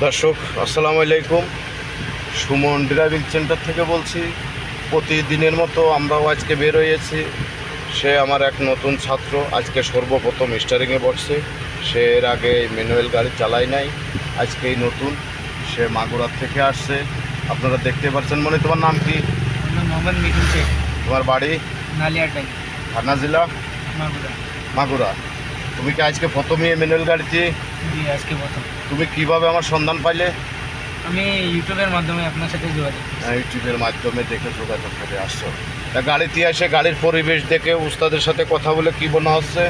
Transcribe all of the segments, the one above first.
দর্শক আসসালামু আলাইকুম। সুমন ড্রাইভিং সেন্টার থেকে বলছি। প্রতিদিনের মতো আমরাও আজকে বের হয়েছি। সে আমার এক নতুন ছাত্র, আজকে সর্বপ্রথম স্টারিংয়ে বসছে। সে এর আগে ম্যানুয়াল গাড়ি চালায় নাই, আজকেই নতুন। সে মাগুরার থেকে আসছে, আপনারা দেখতে পাচ্ছেন। মনে তোমার নাম কি? মোহাম্মদ মিঠুন শেখ, তোমার বাড়ি নালিয়াটাই, থানা জেলা মাগুরা। মাগুরা। তুমি কি আজকে প্রথমে ম্যানুয়াল গাড়িতে? জি, আজকে প্রথম। তুমি কিভাবে আমার সন্ধান পাইলে? আমি ইউটিউবের মাধ্যমে আপনার সাথে যোগাযোগ। ইউটিউবের মাধ্যমে দেখে যোগাযোগ করে আসছো। তা গাড়িতে এসে গাড়ির পরিবেশ দেখে উস্তাদের সাথে কথা বলে কি মনে হচ্ছে?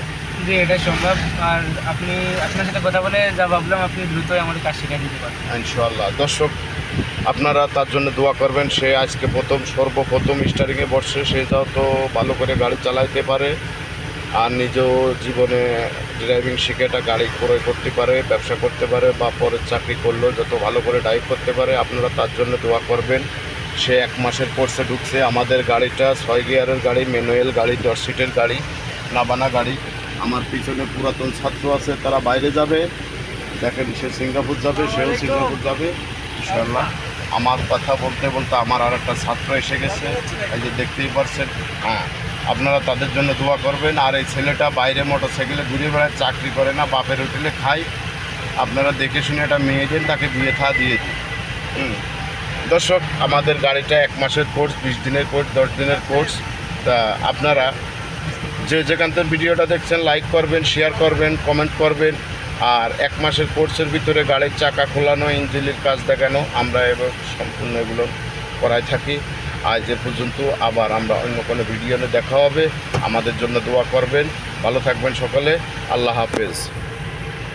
জি, এটা সম্ভব। আর আপনি আপনার সাথে কথা বলে যা ভাবলাম, আপনি দ্রুতই আমার কাজ শিখিয়ে দিতে পারেন ইনশাআল্লাহ। দর্শক আপনারা তার জন্য দোয়া করবেন। সে আজকে সর্বপ্রথম স্টারিংয়ে বসছে। সে যত ভালো করে গাড়ি চালাইতে পারে আর নিজেও জীবনে ড্রাইভিং শিখে একটা গাড়ি ক্রয় করতে পারে, ব্যবসা করতে পারে, বা পরে চাকরি করলেও যত ভালো করে ড্রাইভ করতে পারে, আপনারা তার জন্য দোয়া করবেন। সে 1 মাসের কোর্সে ঢুকছে। আমাদের গাড়িটা 6 গিয়ারের গাড়ি, ম্যানুয়াল গাড়ি, 10 সিটের গাড়ি, নাবানা গাড়ি। আমার পিছনে পুরাতন ছাত্র আছে, তারা বাইরে যাবে। দেখেন, সে সিঙ্গাপুর যাবে, সেও সিঙ্গাপুর যাবে ইনশাআল্লাহ। আমার কথা বলতে বলতে আমার আর একটা ছাত্র এসে গেছে, এই যে দেখতেই পাচ্ছেন। হ্যাঁ, আপনারা তাদের জন্য দোয়া করবেন। আর এই ছেলেটা বাইরে মোটরসাইকেলে ঘুরে বেড়ায়, চাকরি করে না, বাপের হোটেলে খায়। আপনারা দেখে শুনে একটা মেয়ে দেন, তাকে বিয়ে থা দিয়ে দিন। দর্শক, আমাদের গাড়িটা 1 মাসের কোর্স, 20 দিনের কোর্স, 10 দিনের কোর্স। তা আপনারা যে যেখান থেকে ভিডিওটা দেখছেন লাইক করবেন, শেয়ার করবেন, কমেন্ট করবেন। আর 1 মাসের কোর্সের ভিতরে গাড়ির চাকা খোলানো, ইঞ্জিনের কাজ দেখানো, আমরা এবার সম্পূর্ণ এগুলো করাই থাকি। আজ এ পর্যন্ত, আবার আমরা অন্য কোনো ভিডিওতে দেখা হবে। আমাদের জন্য দোয়া করবেন। ভালো থাকবেন সকলে। আল্লাহ হাফেজ।